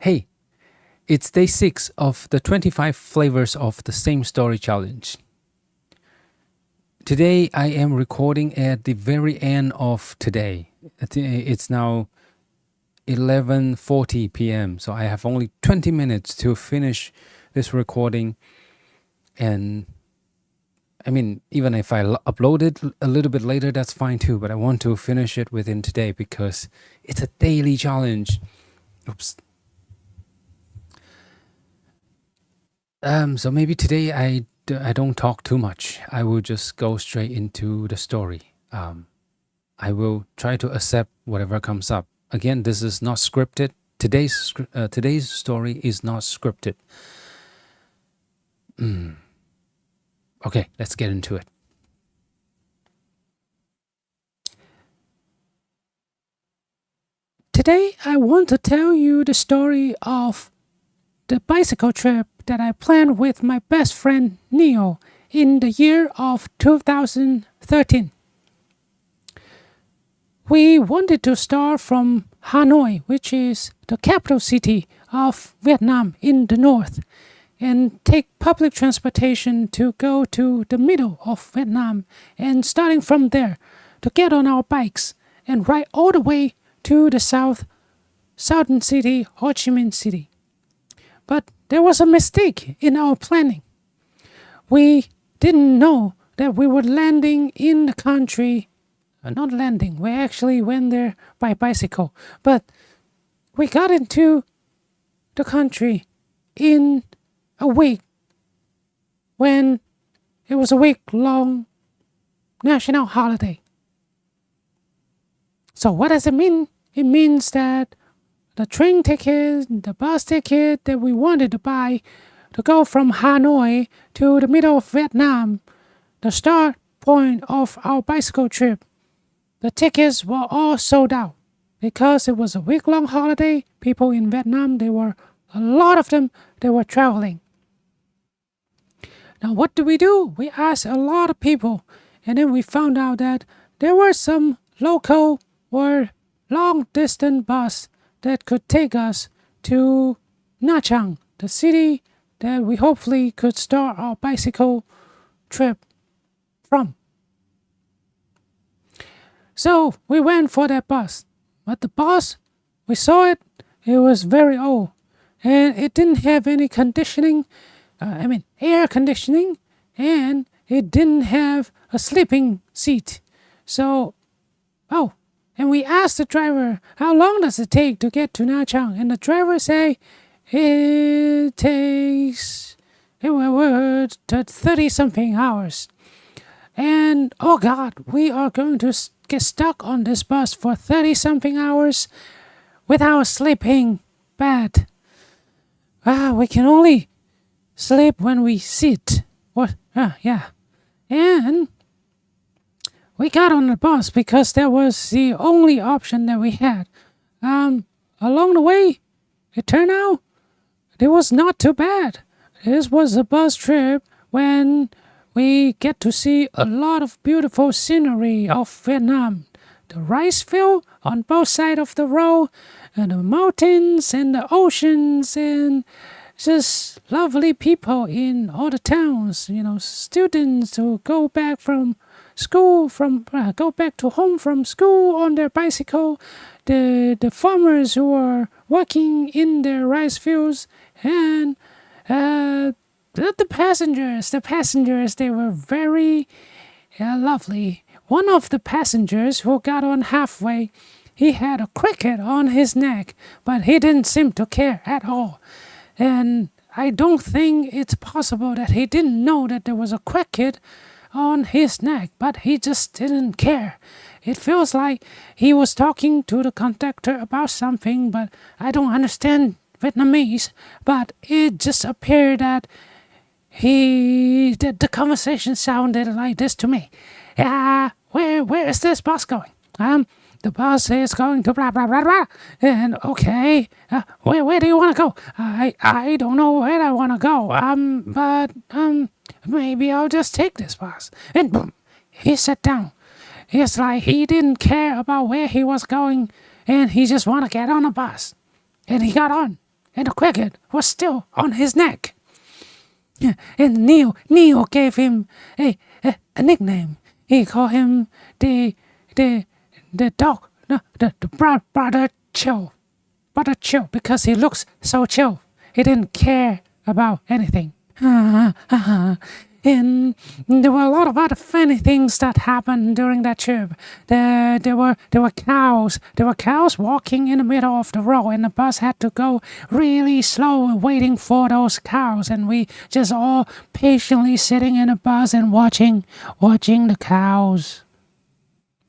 Hey, it's day 6 of the 25 flavors of the same story challenge. Today I am recording at the very end of today. It's now 11:40 p.m. so I have only 20 minutes to finish this recording, and I mean, even if I upload it a little bit later, that's fine too, but I want to finish it within today because it's a daily challenge. Oops. So maybe today I don't talk too much. I will just go straight into the story. I will try to accept whatever comes up. Again, this is not scripted. Today's story is not scripted. Okay, let's get into it. Today, I want to tell you the story of the bicycle trip that I planned with my best friend Neo in the year of 2013. We wanted to start from Hanoi, which is the capital city of Vietnam in the north, and take public transportation to go to the middle of Vietnam, and starting from there to get on our bikes and ride all the way to the southern city, Ho Chi Minh City. But there was a mistake in our planning. We didn't know that we were landing in the country. Not landing, we actually went there by bicycle. But we got into the country in a week when it was a week-long national holiday. So what does it mean? It means that the train ticket, the bus ticket that we wanted to buy to go from Hanoi to the middle of Vietnam, the start point of our bicycle trip, the tickets were all sold out because it was a week-long holiday. People in Vietnam, a lot of them, they were traveling. Now, what do? We asked a lot of people, and then we found out that there were some local or long-distance bus that could take us to Nha Trang, the city that we hopefully could start our bicycle trip from. So we went for that bus. But the bus, we saw it, it was very old. And it didn't have any air conditioning, and it didn't have a sleeping seat. And we asked the driver, how long does it take to get to Nha Trang? And the driver said, it takes 30-something hours. And, oh God, we are going to get stuck on this bus for 30-something hours without sleeping bad. We can only sleep when we sit. And we got on the bus because that was the only option that we had. Along the way, it turned out it was not too bad. This was a bus trip when we get to see a lot of beautiful scenery of Vietnam. The rice field on both sides of the road, and the mountains and the oceans, and just lovely people in all the towns. Students who go back from school, go back to home from school on their bicycle. The farmers who are working in their rice fields, and the passengers, they were very lovely. One of the passengers who got on halfway, he had a cricket on his neck, but he didn't seem to care at all. And I don't think it's possible that he didn't know that there was a cricket on his neck, but he just didn't care. It feels like he was talking to the conductor about something, but I don't understand Vietnamese, but it just appeared that the conversation sounded like this to me. Where is this bus going? The bus is going to blah blah blah blah. And okay, where do you want to go? I don't know where I want to go. But maybe I'll just take this bus. And boom, he sat down. It's like he didn't care about where he was going, and he just want to get on a bus. And he got on. and the cricket was still on his neck. Yeah, and Neil gave him a nickname. He called him the dog, no, the brother chill, because he looks so chill. He didn't care about anything. And there were a lot of other funny things that happened during that trip. There were cows. There were cows walking in the middle of the road, and the bus had to go really slow, waiting for those cows. And we just all patiently sitting in the bus and watching the cows.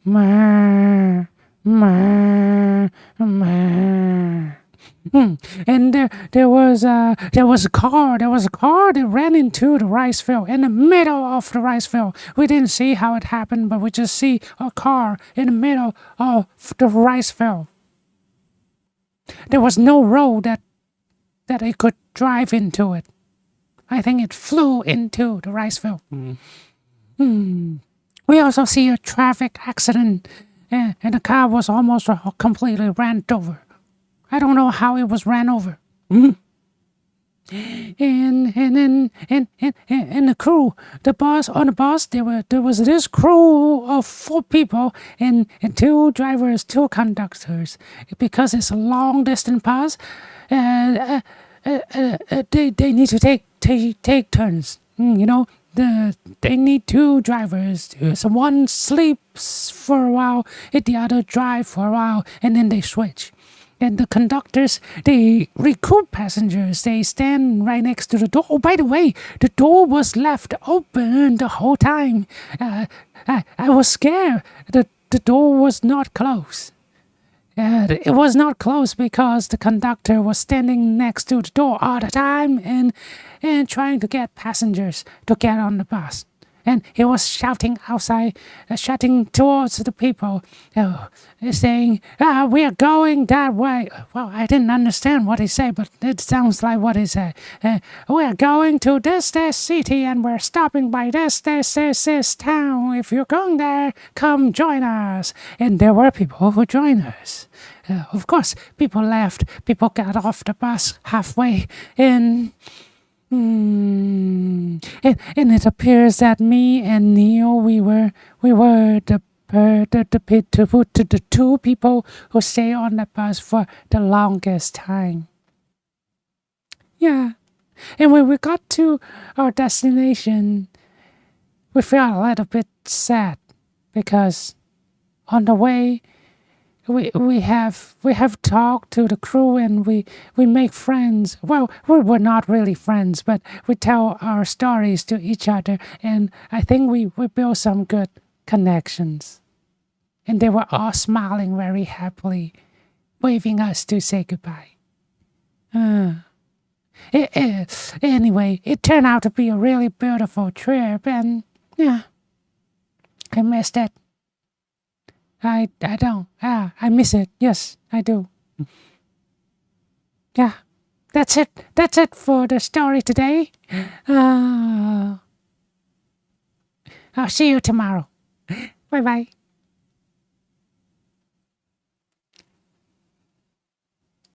Maa, maa, maa. And there was a car that ran into the rice field in the middle of the rice field. We didn't see how it happened, but we just see a car in the middle of the rice field. There was no road that it could drive into it. I think it flew into the rice field. We also see a traffic accident, and the car was almost completely ran over. I don't know how it was ran over. And the crew, the bus, there was this crew of 4 people and 2 drivers, 2 conductors. Because it's a long distance bus, they need to take turns. They need 2 drivers. So one sleeps for a while, and the other drive for a while, and then they switch. And the conductors, they recruit passengers. They stand right next to the door. Oh, by the way, the door was left open the whole time. I was scared. The door was not closed. It was not closed because the conductor was standing next to the door all the time and trying to get passengers to get on the bus. And he was shouting outside, shouting towards the people, saying, we are going that way. Well, I didn't understand what he said, but it sounds like what he said. We are going to this city, and we're stopping by this town. If you're going there, come join us. And there were people who joined us. Of course, people left. People got off the bus halfway, and it appears that me and Neil, we were the 2 people who stay on the bus for the longest time. Yeah, and when we got to our destination, we felt a little bit sad because on the way, we have talked to the crew and we make friends. Well, we were not really friends, but we tell our stories to each other, and I think we built some good connections. And they were all smiling very happily, waving us to say goodbye. Anyway, it turned out to be a really beautiful trip, and yeah, I missed it. I don't. I miss it. Yes, I do. Yeah, that's it. That's it for the story today. I'll see you tomorrow. Bye bye.